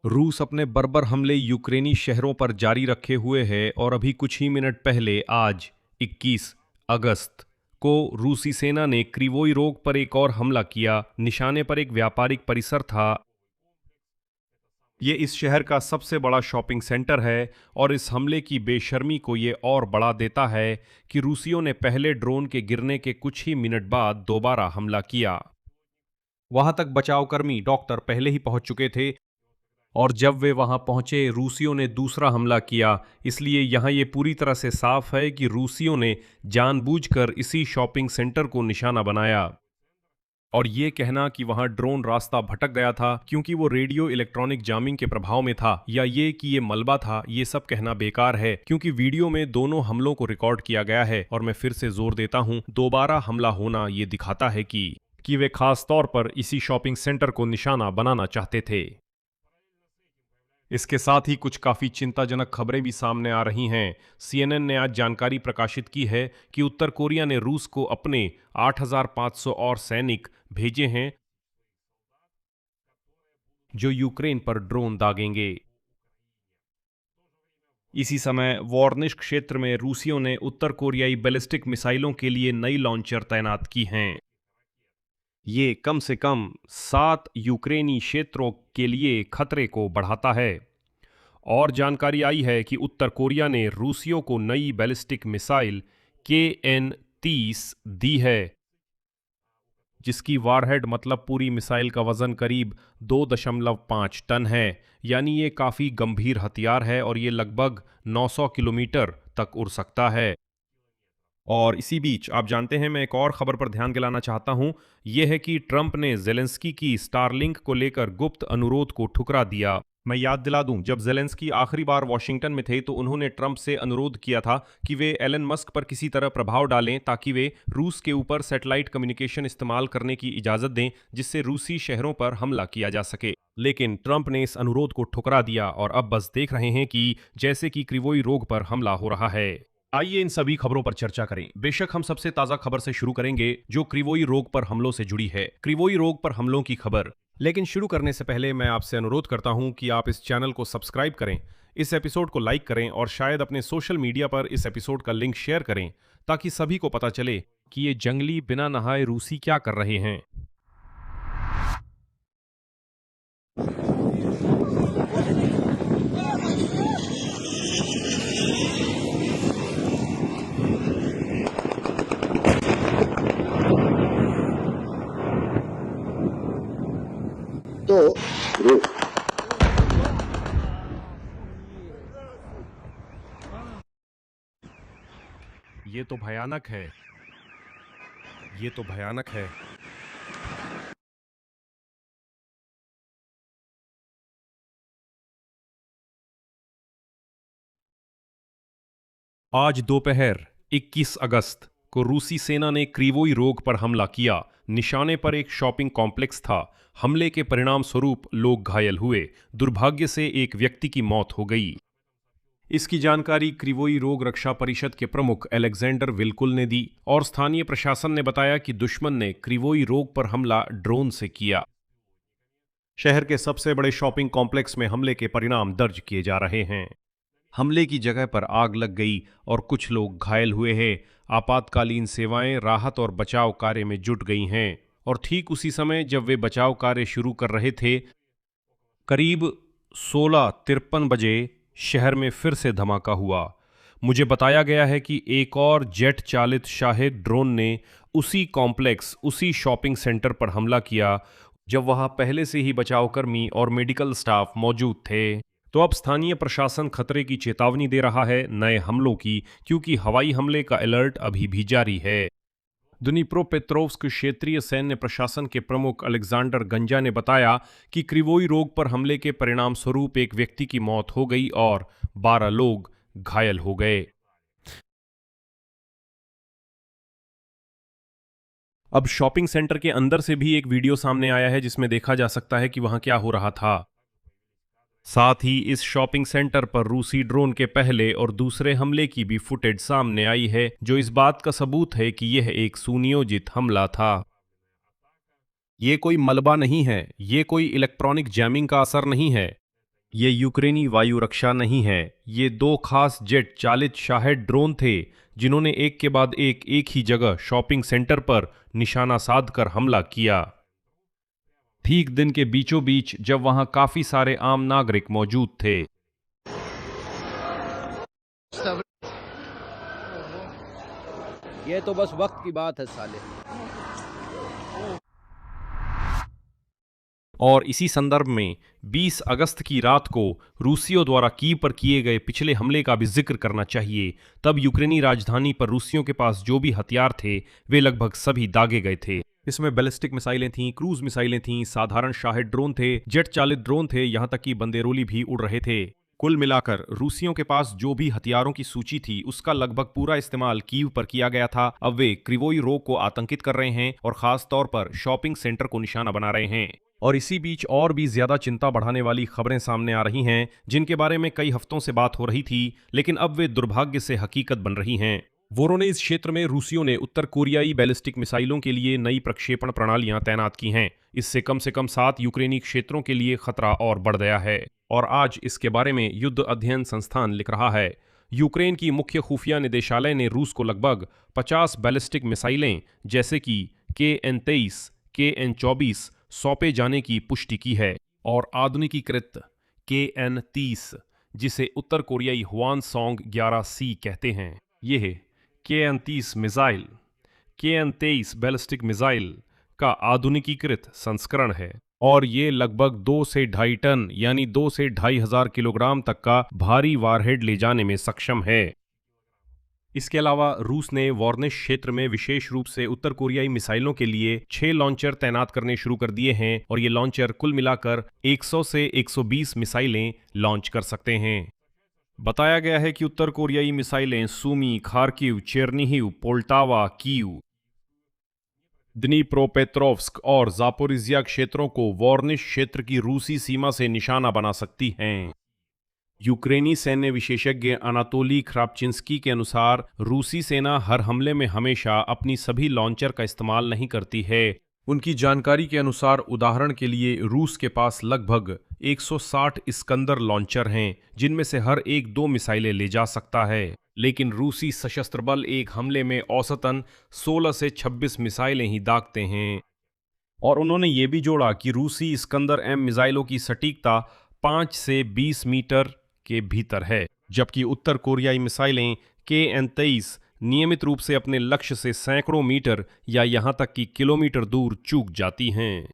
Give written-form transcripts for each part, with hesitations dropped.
रूस अपने बर्बर हमले यूक्रेनी शहरों पर जारी रखे हुए है और अभी कुछ ही मिनट पहले आज 21 अगस्त को रूसी सेना ने क्रिवोई रोग पर एक और हमला किया। निशाने पर एक व्यापारिक परिसर था। ये इस शहर का सबसे बड़ा शॉपिंग सेंटर है और इस हमले की बेशर्मी को ये और बढ़ा देता है कि रूसियों ने पहले ड्रोन के गिरने के कुछ ही मिनट बाद दोबारा हमला किया। वहां तक बचावकर्मी डॉक्टर पहले ही पहुंच चुके थे और जब वे वहां पहुंचे रूसियों ने दूसरा हमला किया। इसलिए यहां ये पूरी तरह से साफ है कि रूसियों ने जानबूझकर इसी शॉपिंग सेंटर को निशाना बनाया। और ये कहना कि वहां ड्रोन रास्ता भटक गया था क्योंकि वो रेडियो इलेक्ट्रॉनिक जामिंग के प्रभाव में था, या ये कि ये मलबा था, ये सब कहना बेकार है क्योंकि वीडियो में दोनों हमलों को रिकॉर्ड किया गया है। और मैं फिर से जोर देता हूं, दोबारा हमला होना ये दिखाता है कि वे खास तौर पर इसी शॉपिंग सेंटर को निशाना बनाना चाहते थे। इसके साथ ही कुछ काफी चिंताजनक खबरें भी सामने आ रही हैं। सीएनएन ने आज जानकारी प्रकाशित की है कि उत्तर कोरिया ने रूस को अपने 8,500 और सैनिक भेजे हैं जो यूक्रेन पर ड्रोन दागेंगे। इसी समय वॉर्निश क्षेत्र में रूसियों ने उत्तर कोरियाई बैलिस्टिक मिसाइलों के लिए नई लॉन्चर तैनात की हैं। ये कम से कम 7 यूक्रेनी क्षेत्रों के लिए खतरे को बढ़ाता है। और जानकारी आई है कि उत्तर कोरिया ने रूसियों को नई बैलिस्टिक मिसाइल KN-30 दी है, जिसकी वारहेड मतलब पूरी मिसाइल का वजन करीब 2.5 टन है। यानी ये काफ़ी गंभीर हथियार है और ये लगभग 900 किलोमीटर तक उड़ सकता है। और इसी बीच आप जानते हैं, मैं एक और खबर पर ध्यान दिलाना चाहता हूं। यह है कि ट्रंप ने जेलेंस्की की स्टारलिंक को लेकर गुप्त अनुरोध को ठुकरा दिया। मैं याद दिला दूं, जब जेलेंस्की आखिरी बार वॉशिंगटन में थे तो उन्होंने ट्रंप से अनुरोध किया था कि वे एलन मस्क पर किसी तरह प्रभाव डालें ताकि वे रूस के ऊपर सैटेलाइट कम्युनिकेशन इस्तेमाल करने की इजाजत दें जिससे रूसी शहरों पर हमला किया जा सके। लेकिन ट्रंप ने इस अनुरोध को ठुकरा दिया और अब बस देख रहे हैं कि जैसे कि क्रिवोई रोग पर हमला हो रहा है। आइए इन सभी खबरों पर चर्चा करें। बेशक हम सबसे ताजा खबर से शुरू करेंगे जो क्रिवोई रोग पर हमलों से जुड़ी है। क्रिवोई रोग पर हमलों की खबर। लेकिन शुरू करने से पहले मैं आपसे अनुरोध करता हूं कि आप इस चैनल को सब्सक्राइब करें, इस एपिसोड को लाइक करें और शायद अपने सोशल मीडिया पर इस एपिसोड का लिंक शेयर करें ताकि सभी को पता चले कि ये जंगली बिना नहाए रूसी क्या कर रहे हैं। तो रू- ये तो भयानक है, ये तो भयानक है। आज दोपहर 21 अगस्त को रूसी सेना ने क्रिवोई रोग पर हमला किया। निशाने पर एक शॉपिंग कॉम्प्लेक्स था। हमले के परिणाम स्वरूप लोग घायल हुए। दुर्भाग्य से एक व्यक्ति की मौत हो गई। इसकी जानकारी क्रिवोई रोग रक्षा परिषद के प्रमुख अलेक्जेंडर विल्कुल ने दी और स्थानीय प्रशासन ने बताया कि दुश्मन ने क्रिवोई रोग पर हमला ड्रोन से किया। शहर के सबसे बड़े शॉपिंग कॉम्प्लेक्स में हमले के परिणाम दर्ज किए जा रहे हैं। हमले की जगह पर आग लग गई और कुछ लोग घायल हुए हैं। आपातकालीन सेवाएं राहत और बचाव कार्य में जुट गई हैं और ठीक उसी समय जब वे बचाव कार्य शुरू कर रहे थे, करीब 16:53 बजे शहर में फिर से धमाका हुआ। मुझे बताया गया है कि एक और जेट चालित शाहिद ड्रोन ने उसी कॉम्प्लेक्स, उसी शॉपिंग सेंटर पर हमला किया जब वहां पहले से ही बचावकर्मी और मेडिकल स्टाफ मौजूद थे। तो अब स्थानीय प्रशासन खतरे की चेतावनी दे रहा है नए हमलों की, क्योंकि हवाई हमले का अलर्ट अभी भी जारी है। द्निप्रोपेत्रोव्स्क क्षेत्रीय सैन्य प्रशासन के प्रमुख अलेक्जेंडर गंजा ने बताया कि क्रिवोई रोग पर हमले के परिणाम स्वरूप एक व्यक्ति की मौत हो गई और 12 लोग घायल हो गए। अब शॉपिंग सेंटर के अंदर से भी एक वीडियो सामने आया है जिसमें देखा जा सकता है कि वहां क्या हो रहा था। साथ ही इस शॉपिंग सेंटर पर रूसी ड्रोन के पहले और दूसरे हमले की भी फुटेज सामने आई है जो इस बात का सबूत है कि यह एक सुनियोजित हमला था। ये कोई मलबा नहीं है, ये कोई इलेक्ट्रॉनिक जैमिंग का असर नहीं है। ये यूक्रेनी वायु रक्षा नहीं है, ये दो खास जेट चालित शाहेड ड्रोन थे जिन्होंने एक के बाद एक ही जगह शॉपिंग सेंटर पर निशाना साधकर हमला किया, ठीक दिन के बीचों बीच जब वहां काफी सारे आम नागरिक मौजूद थे। ये तो बस वक्त की बात है साले। और इसी संदर्भ में 20 अगस्त की रात को रूसियों द्वारा कीव पर किए गए पिछले हमले का भी जिक्र करना चाहिए। तब यूक्रेनी राजधानी पर रूसियों के पास जो भी हथियार थे वे लगभग सभी दागे गए थे। इसमें बैलिस्टिक मिसाइलें थीं, क्रूज मिसाइलें थीं, साधारण शाहेड ड्रोन थे, जेट चालित ड्रोन थे, यहां तक कि बंदेरोली भी उड़ रहे थे। कुल मिलाकर रूसियों के पास जो भी हथियारों की सूची थी उसका लगभग पूरा इस्तेमाल कीव पर किया गया था। अब वे क्रिवोई रोग को आतंकित कर रहे हैं और खास तौर पर शॉपिंग सेंटर को निशाना बना रहे हैं। और इसी बीच और भी ज्यादा चिंता बढ़ाने वाली खबरें सामने आ रही हैं जिनके बारे में कई हफ्तों से बात हो रही थी, लेकिन अब वे दुर्भाग्य से हकीकत बन रही हैं। वोरोनेज क्षेत्र में रूसियों ने उत्तर कोरियाई बैलिस्टिक मिसाइलों के लिए नई प्रक्षेपण प्रणालियां तैनात की हैं। इससे कम से कम 7 यूक्रेनी क्षेत्रों के लिए खतरा और बढ़ गया है। और आज इसके बारे में युद्ध अध्ययन संस्थान लिख रहा है, यूक्रेन की मुख्य खुफिया निदेशालय ने रूस को लगभग 50 बैलिस्टिक मिसाइलें जैसे कि KN-23, KN-24 सौंपे जाने की पुष्टि की है। और आधुनिकीकृत KN-30 जिसे उत्तर कोरियाई ह्वानसोंग 11C कहते हैं, यह KN-30 missile KN-23 ballistic missile का आधुनिकीकृत संस्करण है और ये लगभग 2 से ढाई टन यानी 2 से 2,500 किलोग्राम तक का भारी वारहेड ले जाने में सक्षम है। इसके अलावा रूस ने वॉर्निश क्षेत्र में विशेष रूप से उत्तर कोरियाई मिसाइलों के लिए 6 लॉन्चर तैनात करने शुरू कर दिए हैं और ये लॉन्चर कुल मिलाकर 100 से 120 मिसाइलें लॉन्च कर सकते हैं। बताया गया है कि उत्तर कोरियाई मिसाइलें सूमी, खार्किव, चेरनिहिव, पोल्टावा, कीव, द्नीप्रोपेट्रोव्स्क और जापोरिजिया क्षेत्रों को वॉर्निश क्षेत्र की रूसी सीमा से निशाना बना सकती हैं। यूक्रेनी सैन्य विशेषज्ञ अनातोली ख्रापचिंस्की के अनुसार रूसी सेना हर हमले में हमेशा अपनी सभी लॉन्चर का इस्तेमाल नहीं करती है। उनकी जानकारी के अनुसार उदाहरण के लिए रूस के पास लगभग 160 इस्कंदर लॉन्चर हैं जिनमें से हर एक 2 मिसाइलें ले जा सकता है, लेकिन रूसी सशस्त्र बल एक हमले में औसतन 16 से 26 मिसाइलें ही दागते हैं। और उन्होंने ये भी जोड़ा कि रूसी इस्कंदर M मिसाइलों की सटीकता 5 से 20 मीटर के भीतर है, जबकि उत्तर कोरियाई मिसाइलें KN-23 नियमित रूप से अपने लक्ष्य से सैकड़ों मीटर या यहां तक कि किलोमीटर दूर चूक जाती हैं।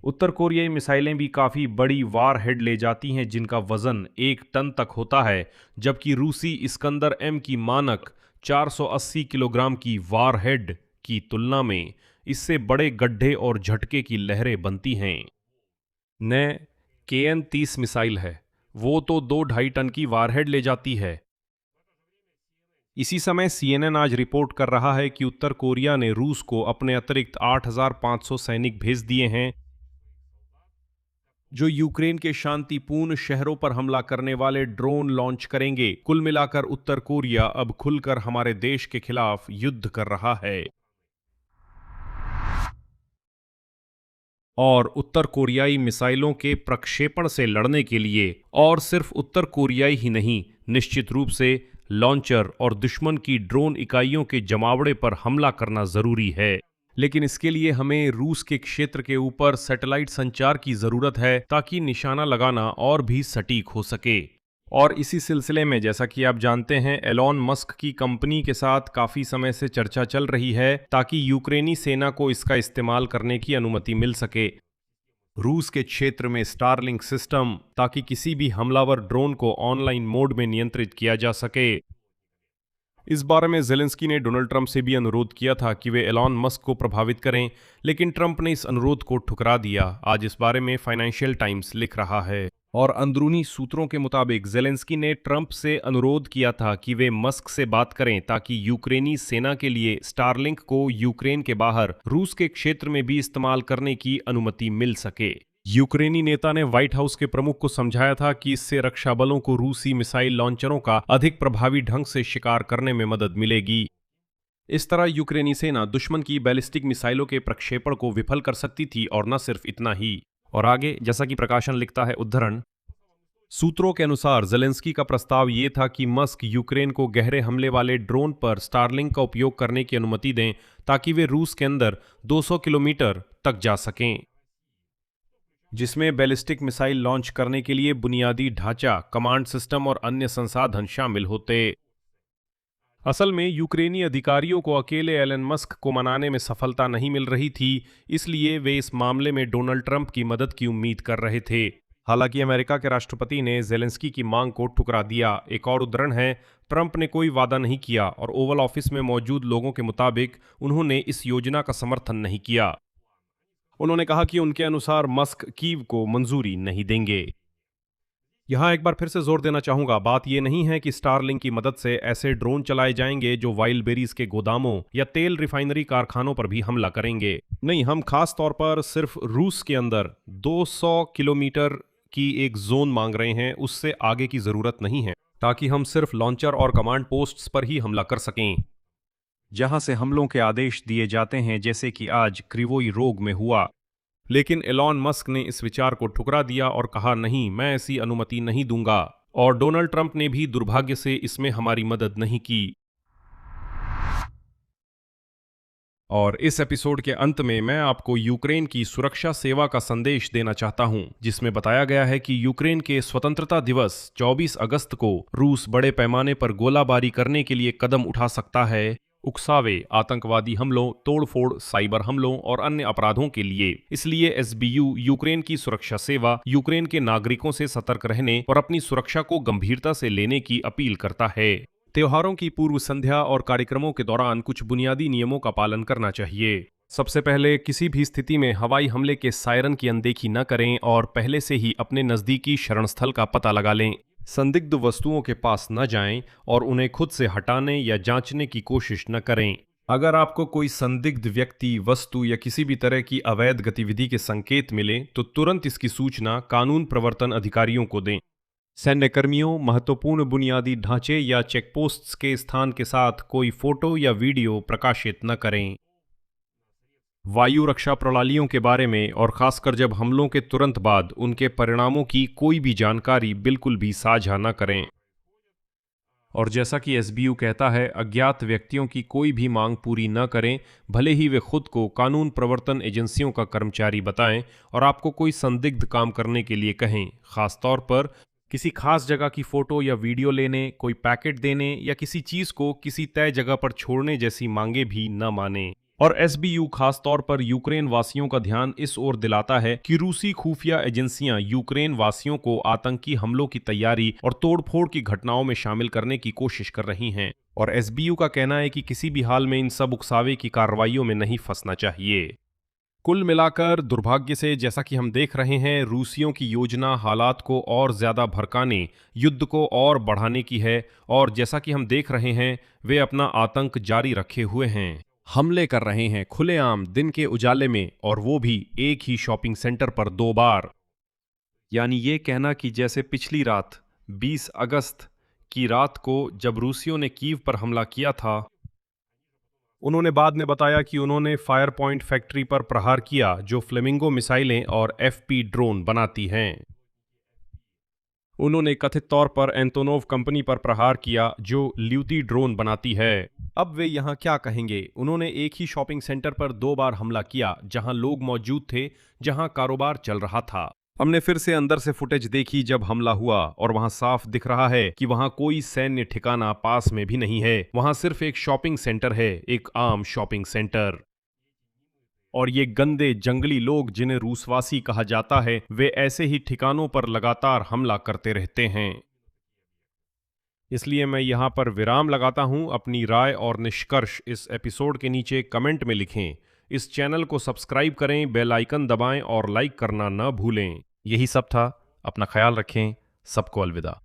उत्तर कोरियाई मिसाइलें भी काफी बड़ी वार हेड ले जाती हैं जिनका वजन 1 टन तक होता है, जबकि रूसी इस्कंदर M की मानक 480 किलोग्राम की वार हेड की तुलना में इससे बड़े गड्ढे और झटके की लहरें बनती हैं। न KN-30 मिसाइल है, वो तो 2-2.5 टन की वारहेड ले जाती है। इसी समय CNN आज रिपोर्ट कर रहा है कि उत्तर कोरिया ने रूस को अपने अतिरिक्त 8,500 सैनिक भेज दिए हैं जो यूक्रेन के शांतिपूर्ण शहरों पर हमला करने वाले ड्रोन लॉन्च करेंगे। कुल मिलाकर उत्तर कोरिया अब खुलकर हमारे देश के खिलाफ युद्ध कर रहा है। और उत्तर कोरियाई मिसाइलों के प्रक्षेपण से लड़ने के लिए और सिर्फ उत्तर कोरियाई ही नहीं, निश्चित रूप से लॉन्चर और दुश्मन की ड्रोन इकाइयों के जमावड़े पर हमला करना जरूरी है। लेकिन इसके लिए हमें रूस के क्षेत्र के ऊपर सैटेलाइट संचार की जरूरत है ताकि निशाना लगाना और भी सटीक हो सके। और इसी सिलसिले में जैसा कि आप जानते हैं, एलॉन मस्क की कंपनी के साथ काफी समय से चर्चा चल रही है ताकि यूक्रेनी सेना को इसका इस्तेमाल करने की अनुमति मिल सके रूस के क्षेत्र में स्टारलिंक सिस्टम, ताकि किसी भी हमलावर ड्रोन को ऑनलाइन मोड में नियंत्रित किया जा सके। इस बारे में ज़ेलेंस्की ने डोनाल्ड ट्रंप से भी अनुरोध किया था कि वे एलॉन मस्क को प्रभावित करें, लेकिन ट्रंप ने इस अनुरोध को ठुकरा दिया। आज इस बारे में फाइनेंशियल टाइम्स लिख रहा है और अंदरूनी सूत्रों के मुताबिक ज़ेलेंस्की ने ट्रंप से अनुरोध किया था कि वे मस्क से बात करें ताकि यूक्रेनी सेना के लिए स्टारलिंक को यूक्रेन के बाहर रूस के क्षेत्र में भी इस्तेमाल करने की अनुमति मिल सके। यूक्रेनी नेता ने व्हाइट हाउस के प्रमुख को समझाया था कि इससे रक्षा बलों को रूसी मिसाइल लॉन्चरों का अधिक प्रभावी ढंग से शिकार करने में मदद मिलेगी। इस तरह यूक्रेनी सेना दुश्मन की बैलिस्टिक मिसाइलों के प्रक्षेपण को विफल कर सकती थी। और न सिर्फ इतना ही, और आगे जैसा कि प्रकाशन लिखता है, उद्धरण, सूत्रों के अनुसार जेलेंस्की का प्रस्ताव ये था कि मस्क यूक्रेन को गहरे हमले वाले ड्रोन पर स्टारलिंक का उपयोग करने की अनुमति दें ताकि वे रूस के अंदर 200 किलोमीटर तक जा सकें, जिसमें बैलिस्टिक मिसाइल लॉन्च करने के लिए बुनियादी ढांचा, कमांड सिस्टम और अन्य संसाधन शामिल होते। असल में यूक्रेनी अधिकारियों को अकेले एलन मस्क को मनाने में सफलता नहीं मिल रही थी, इसलिए वे इस मामले में डोनाल्ड ट्रंप की मदद की उम्मीद कर रहे थे। हालांकि अमेरिका के राष्ट्रपति ने जेलेंस्की की मांग को ठुकरा दिया। एक और उदाहरण है, ट्रंप ने कोई वादा नहीं किया और ओवल ऑफिस में मौजूद लोगों के मुताबिक उन्होंने इस योजना का समर्थन नहीं किया। उन्होंने कहा कि उनके अनुसार मस्क कीव को मंजूरी नहीं देंगे। यहां एक बार फिर से जोर देना चाहूंगा, बात यह नहीं है कि स्टारलिंक की मदद से ऐसे ड्रोन चलाए जाएंगे जो वाइल्ड बेरीज के गोदामों या तेल रिफाइनरी कारखानों पर भी हमला करेंगे। नहीं, हम खास तौर पर सिर्फ रूस के अंदर 200 किलोमीटर की एक जोन मांग रहे हैं, उससे आगे की जरूरत नहीं है, ताकि हम सिर्फ लॉन्चर और कमांड पोस्ट्स पर ही हमला कर सकें, जहां से हमलों के आदेश दिए जाते हैं, जैसे कि आज क्रिवोई रोग में हुआ। लेकिन एलॉन मस्क ने इस विचार को ठुकरा दिया और कहा, नहीं, मैं ऐसी अनुमति नहीं दूंगा। और डोनाल्ड ट्रंप ने भी दुर्भाग्य से इसमें हमारी मदद नहीं की। और इस एपिसोड के अंत में मैं आपको यूक्रेन की सुरक्षा सेवा का संदेश देना चाहता हूं, जिसमें बताया गया है कि यूक्रेन के स्वतंत्रता दिवस 24 अगस्त को रूस बड़े पैमाने पर गोलाबारी करने के लिए कदम उठा सकता है, उकसावे, आतंकवादी हमलों, तोड़फोड़, साइबर हमलों और अन्य अपराधों के लिए। इसलिए एसबीयू यूक्रेन की सुरक्षा सेवा यूक्रेन के नागरिकों से सतर्क रहने और अपनी सुरक्षा को गंभीरता से लेने की अपील करता है। त्योहारों की पूर्व संध्या और कार्यक्रमों के दौरान कुछ बुनियादी नियमों का पालन करना चाहिए। सबसे पहले, किसी भी स्थिति में हवाई हमले के सायरन की अनदेखी न करें और पहले से ही अपने नजदीकी शरणस्थल का पता लगा लें। संदिग्ध वस्तुओं के पास न जाएं और उन्हें खुद से हटाने या जांचने की कोशिश न करें। अगर आपको कोई संदिग्ध व्यक्ति, वस्तु या किसी भी तरह की अवैध गतिविधि के संकेत मिले तो तुरंत इसकी सूचना कानून प्रवर्तन अधिकारियों को दें। सैन्य कर्मियों, महत्वपूर्ण बुनियादी ढांचे या चेकपोस्ट्स के स्थान के साथ कोई फोटो या वीडियो प्रकाशित न करें। वायु रक्षा प्रणालियों के बारे में और खासकर जब हमलों के तुरंत बाद उनके परिणामों की कोई भी जानकारी बिल्कुल भी साझा न करें। और जैसा कि एसबीयू कहता है, अज्ञात व्यक्तियों की कोई भी मांग पूरी न करें, भले ही वे खुद को कानून प्रवर्तन एजेंसियों का कर्मचारी बताएं और आपको कोई संदिग्ध काम करने के लिए कहें। खासतौर पर किसी खास जगह की फोटो या वीडियो लेने, कोई पैकेट देने या किसी चीज को किसी तय जगह पर छोड़ने जैसी मांगे भी न माने। और एसबीयू खास तौर पर यूक्रेन वासियों का ध्यान इस ओर दिलाता है कि रूसी खुफिया एजेंसियां यूक्रेन वासियों को आतंकी हमलों की तैयारी और तोड़फोड़ की घटनाओं में शामिल करने की कोशिश कर रही हैं। और एसबीयू का कहना है कि किसी भी हाल में इन सब उकसावे की कार्रवाइयों में नहीं फंसना चाहिए। कुल मिलाकर दुर्भाग्य से जैसा कि हम देख रहे हैं, रूसियों की योजना हालात को और ज्यादा भड़काने, युद्ध को और बढ़ाने की है। और जैसा कि हम देख रहे हैं, वे अपना आतंक जारी रखे हुए हैं, हमले कर रहे हैं खुलेआम दिन के उजाले में, और वो भी एक ही शॉपिंग सेंटर पर 2 बार। यानी ये कहना कि जैसे पिछली रात 20 अगस्त की रात को जब रूसियों ने कीव पर हमला किया था, उन्होंने बाद में बताया कि उन्होंने फायर पॉइंट फैक्ट्री पर प्रहार किया जो फ्लेमिंगो मिसाइलें और एफपी ड्रोन बनाती हैं। उन्होंने कथित तौर पर एंटोनोव कंपनी पर प्रहार किया जो ल्यूती ड्रोन बनाती है। अब वे यहाँ क्या कहेंगे? उन्होंने एक ही शॉपिंग सेंटर पर 2 बार हमला किया जहां लोग मौजूद थे, जहां कारोबार चल रहा था। हमने फिर से अंदर से फुटेज देखी जब हमला हुआ, और वहां साफ दिख रहा है कि वहां कोई सैन्य ठिकाना पास में भी नहीं है। वहां सिर्फ एक शॉपिंग सेंटर है, एक आम शॉपिंग सेंटर। और ये गंदे जंगली लोग जिन्हें रूसवासी कहा जाता है, वे ऐसे ही ठिकानों पर लगातार हमला करते रहते हैं। इसलिए मैं यहाँ पर विराम लगाता हूँ। अपनी राय और निष्कर्ष इस एपिसोड के नीचे कमेंट में लिखें। इस चैनल को सब्सक्राइब करें, बेल आइकन दबाएं और लाइक करना न भूलें। यही सब था। अपना ख्याल रखें। सबको अलविदा।